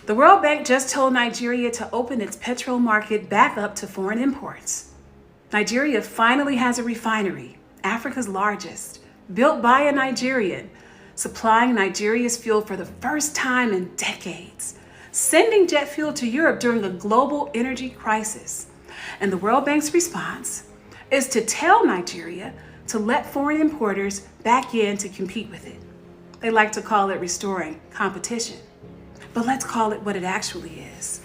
The World Bank just told Nigeria to open its petrol market back up to foreign imports. Nigeria finally has a refinery, Africa's largest, built by a Nigerian, supplying Nigeria's fuel for the first time in decades, sending jet fuel to Europe during a global energy crisis. And the World Bank's response is to tell Nigeria to let foreign importers back in to compete with it. They like to call it restoring competition. But let's call it what it actually is.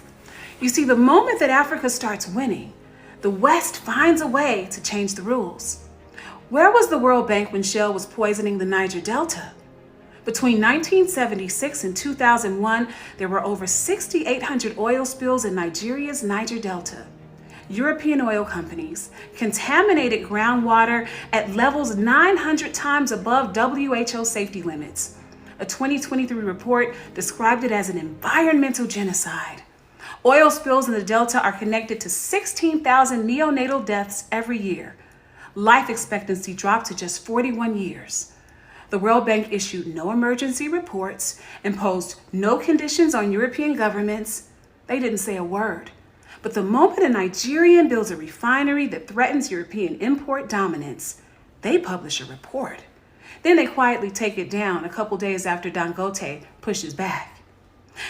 You see, the moment that Africa starts winning, the West finds a way to change the rules. Where was the World Bank when Shell was poisoning the Niger Delta? Between 1976 and 2001, there were over 6,800 oil spills in Nigeria's Niger Delta. European oil companies contaminated groundwater at levels 900 times above WHO safety limits. A 2023 report described it as an environmental genocide. Oil spills in the Delta are connected to 16,000 neonatal deaths every year. Life expectancy dropped to just 41 years. The World Bank issued no emergency reports, imposed no conditions on European governments. They didn't say a word. But the moment a Nigerian builds a refinery that threatens European import dominance, they publish a report. Then they quietly take it down a couple days after Dangote pushes back.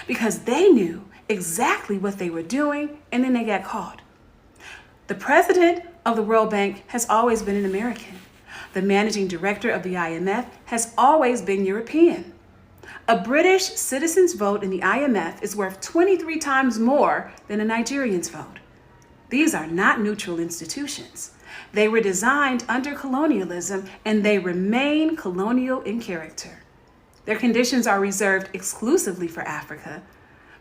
Because they knew exactly what they were doing, and then they got caught. The president of the World Bank has always been an American. The managing director of the IMF has always been European. A British citizen's vote in the IMF is worth 23 times more than a Nigerian's vote. These are not neutral institutions. They were designed under colonialism, and they remain colonial in character. Their conditions are reserved exclusively for Africa.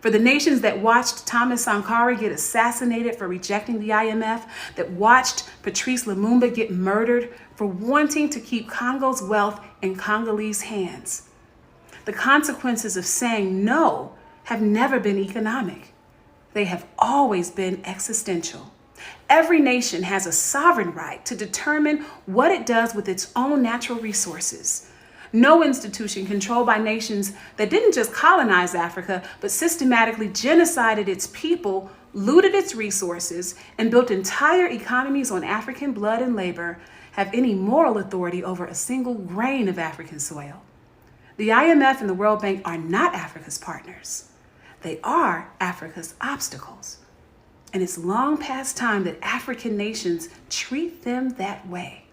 For the nations that watched Thomas Sankara get assassinated for rejecting the IMF, that watched Patrice Lumumba get murdered for wanting to keep Congo's wealth in Congolese hands. The consequences of saying no have never been economic. They have always been existential. Every nation has a sovereign right to determine what it does with its own natural resources. No institution controlled by nations that didn't just colonize Africa, but systematically genocided its people, looted its resources, and built entire economies on African blood and labor have any moral authority over a single grain of African soil. The IMF and the World Bank are not Africa's partners. They are Africa's obstacles. And it's long past time that African nations treat them that way.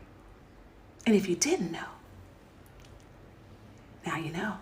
And if you didn't know, now you know.